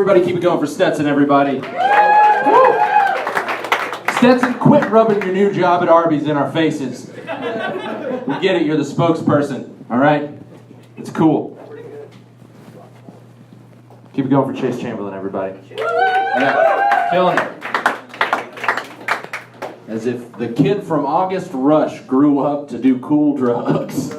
Everybody keep it going for Stetson, everybody. Woo! Stetson, quit rubbing your new job at Arby's in our faces. We get it, you're the spokesperson, all right? It's cool. Keep it going for Chase Chamberlain, everybody. Yeah, killing it. As if the kid from August Rush grew up to do cool drugs.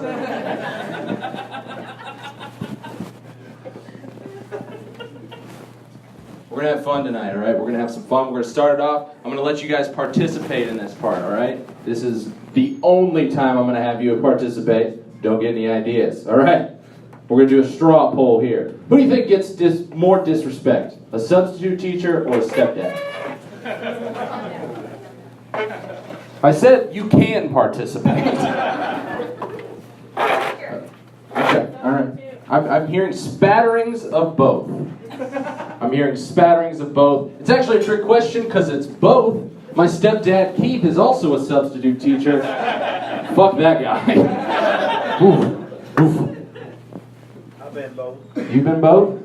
We're going to have fun tonight, all right? We're going to have some fun. We're going to start it off. I'm going to let you guys participate in this part, all right? This is the only time I'm going to have you participate. Don't get any ideas, all right? We're going to do a straw poll here. Who do you think gets more disrespect? A substitute teacher or a stepdad? I said you can participate. Okay, all right. I'm hearing spatterings of both. I'm hearing spatterings of both. It's actually a trick question because it's both. My stepdad, Keith, is also a substitute teacher. Fuck that guy. Oof. Oof. I've been both. You've been both?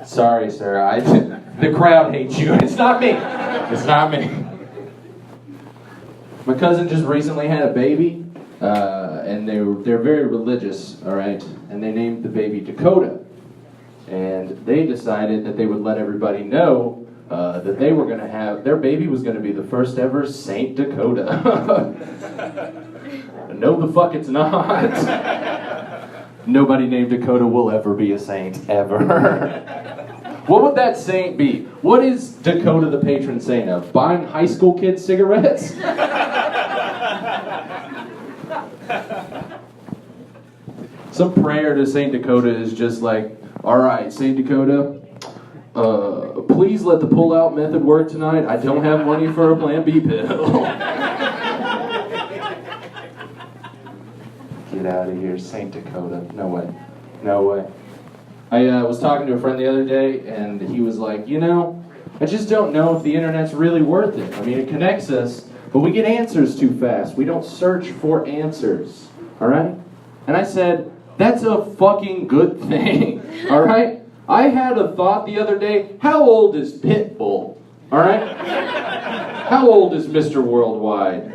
Sorry, sir. The crowd hates you. It's not me. It's not me. My cousin just recently had a baby, and they're very religious, all right? And they named the baby Dakota. And they decided that they would let everybody know that they were going to have, their baby was going to be the first ever Saint Dakota. No, the fuck it's not. Nobody named Dakota will ever be a saint, ever. What would that saint be? What is Dakota the patron saint of? Buying high school kids cigarettes? Some prayer to Saint Dakota is just like, all right, Saint Dakota, please let the pull-out method work tonight. I don't have money for a Plan B pill. Get out of here, Saint Dakota. No way. No way. I was talking to a friend the other day, and he was like, you know, I just don't know if the internet's really worth it. I mean, it connects us, but we get answers too fast. We don't search for answers. All right? And I said, that's a fucking good thing. All right? I had a thought the other day, how old is Pitbull? All right? How old is Mr. Worldwide?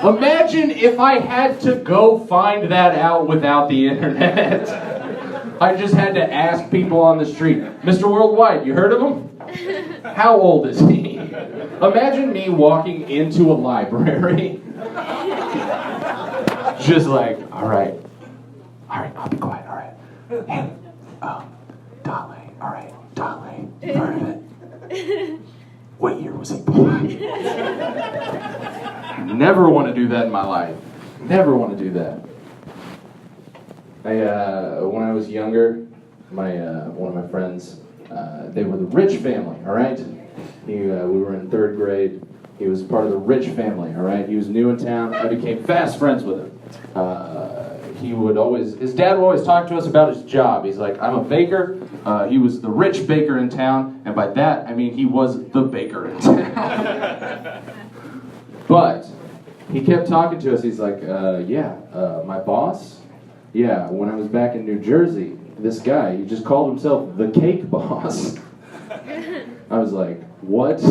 Imagine if I had to go find that out without the internet. I just had to ask people on the street, Mr. Worldwide, you heard of him? How old is he? Imagine me walking into a library. Just like, all right, I'll be quiet, all right. Hey, Dolly, all right, Dolly, you heard of it? What year was he born? Never want to do that in my life. Never want to do that. When I was younger, one of my friends, they were the rich family, all right? We were in 3rd grade. He was part of the rich family, all right? He was new in town. I became fast friends with him. His dad would always talk to us about his job. He's like, I'm a baker. He was the rich baker in town, and by that, I mean he was the baker in town. But he kept talking to us. He's like, my boss? Yeah, when I was back in New Jersey, this guy, he just called himself the cake boss. I was like, what?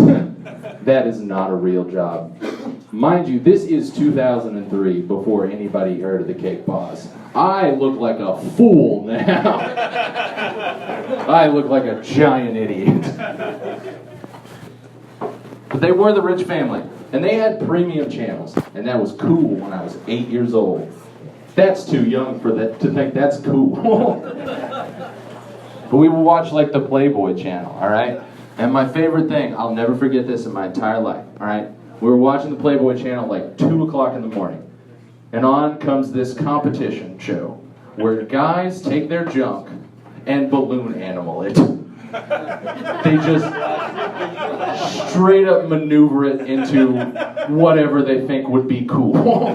That is not a real job. Mind you, this is 2003, before anybody heard of the cake boss. I look like a fool now. I look like a giant idiot. But they were the rich family, and they had premium channels, and that was cool when I was 8 years old. That's too young for that to think that's cool. But we would watch like the Playboy channel, all right? And my favorite thing, I'll never forget this in my entire life, all right? We were watching the Playboy channel like 2 o'clock in the morning. And on comes this competition show where guys take their junk and balloon animal it. They just straight up maneuver it into whatever they think would be cool.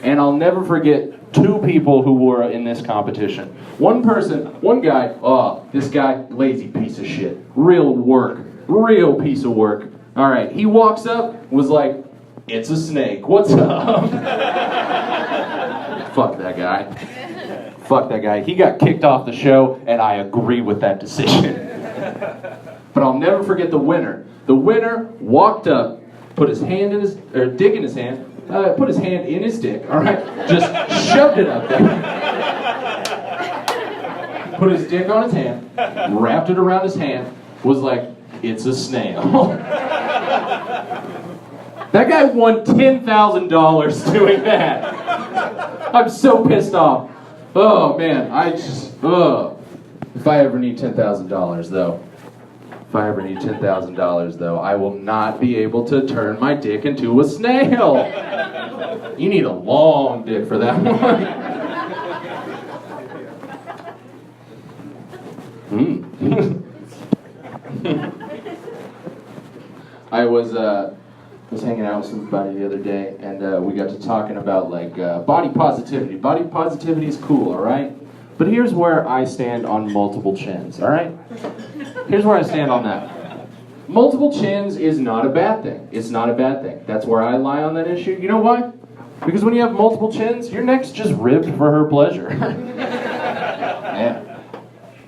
And I'll never forget 2 people who were in this competition. One guy, this guy, lazy piece of shit. Real piece of work. All right, he walks up, was like, it's a snake, what's up? Fuck that guy. Fuck that guy. He got kicked off the show, and I agree with that decision. But I'll never forget the winner. The winner walked up, put his hand in his, or dick in his hand, put his hand in his dick, all right? Just shoved it up there. Put his dick on his hand, wrapped it around his hand, was like, it's a snail. That guy won $10,000 doing that. I'm so pissed off. Oh man, if I ever need $10,000 though, I will not be able to turn my dick into a snail. You need a long dick for that one. I was hanging out with somebody the other day, and we got to talking about like body positivity. Body positivity is cool, all right? But here's where I stand on multiple chins, all right? Here's where I stand on that. Multiple chins is not a bad thing. It's not a bad thing. That's where I lie on that issue. You know why? Because when you have multiple chins, your neck's just ribbed for her pleasure. Yeah.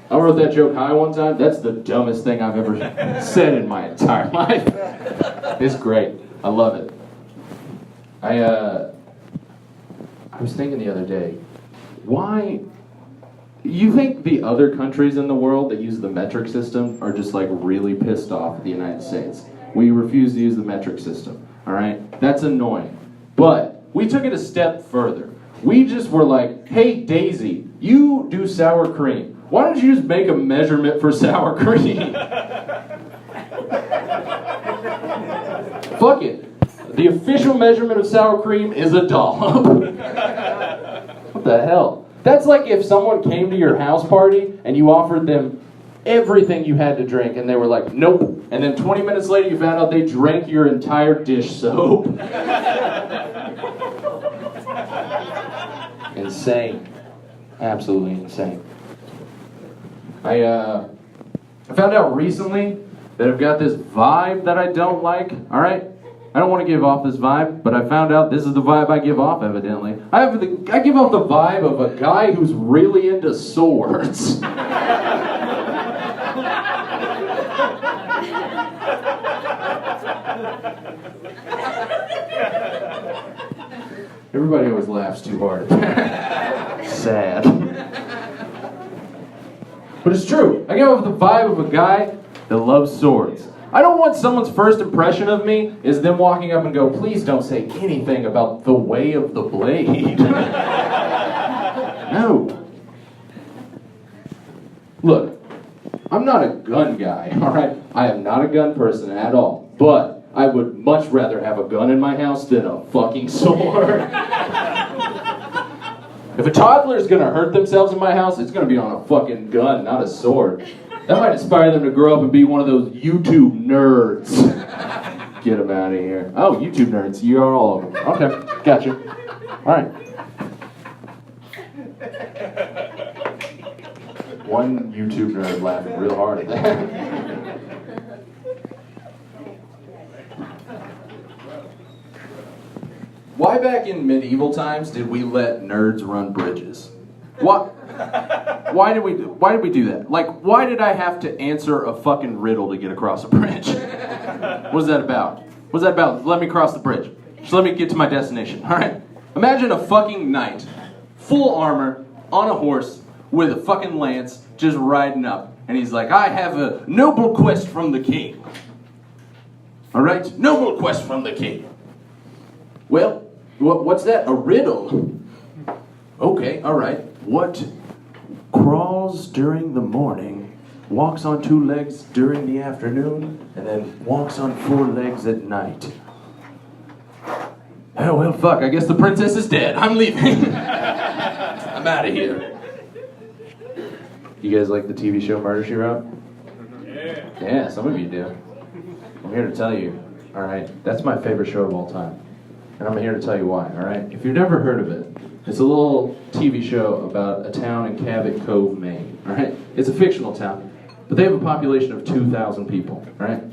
I wrote that joke high one time. That's the dumbest thing I've ever said in my entire life. It's great. I love it. I was thinking the other day, why... You think the other countries in the world that use the metric system are just like really pissed off at the United States? We refuse to use the metric system, all right? That's annoying. But we took it a step further. We just were like, hey, Daisy, you do sour cream. Why don't you just make a measurement for sour cream? Fuck it. The official measurement of sour cream is a dollop. What the hell? That's like if someone came to your house party and you offered them everything you had to drink and they were like, nope. And then 20 minutes later you found out they drank your entire dish soap. Insane. Absolutely insane. I found out recently that I've got this vibe that I don't like, alright? I don't want to give off this vibe, but I found out this is the vibe I give off, evidently. I give off the vibe of a guy who's really into swords. Everybody always laughs too hard. Sad. But it's true. I give off the vibe of a guy that loves swords. I don't want someone's first impression of me is them walking up and go, please don't say anything about the way of the blade. No. Look, I'm not a gun guy, alright? I am not a gun person at all. But I would much rather have a gun in my house than a fucking sword. If a toddler's gonna hurt themselves in my house, it's gonna be on a fucking gun, not a sword. That might inspire them to grow up and be one of those YouTube nerds. Get them out of here. Oh, YouTube nerds. You are all of them. Okay, gotcha. All right. One YouTube nerd laughing real hard at that. Why back in medieval times did we let nerds run bridges? What? Why did we do that? Like, why did I have to answer a fucking riddle to get across a bridge? What is that about? What's that about? Let me cross the bridge. Just let me get to my destination, alright? Imagine a fucking knight, full armor, on a horse, with a fucking lance, just riding up. And he's like, I have a noble quest from the king. Alright? Noble quest from the king. Well, what's that? A riddle? Okay, alright. What crawls during the morning, walks on 2 legs during the afternoon, and then walks on 4 legs at night? Oh, well, fuck, I guess the princess is dead. I'm leaving. I'm out of here. You guys like the TV show Murder, She Wrote? Yeah, some of you do. I'm here to tell you, alright, that's my favorite show of all time. And I'm here to tell you why, alright? If you've never heard of it, it's a little TV show about a town in Cabot Cove, Maine, alright? It's a fictional town, but they have a population of 2,000 people, alright?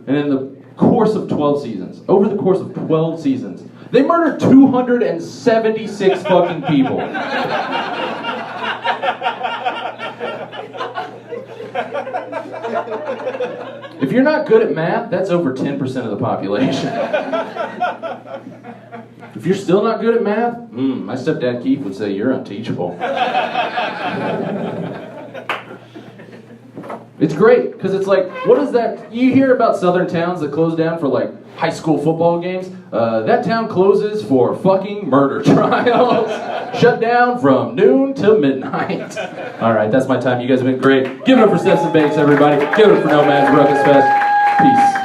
And in the course of 12 seasons, over the course of 12 seasons, they murdered 276 fucking people. If you're not good at math, that's over 10% of the population. If you're still not good at math, my stepdad Keith would say you're unteachable. It's great, because it's like, what is that? You hear about southern towns that close down for like high school football games. That town closes for fucking murder trials. Shut down from noon till midnight. All right, that's my time. You guys have been great. Give it up for Steps and Bakes, everybody. Give it up for Nomads Ruckus Fest. Peace.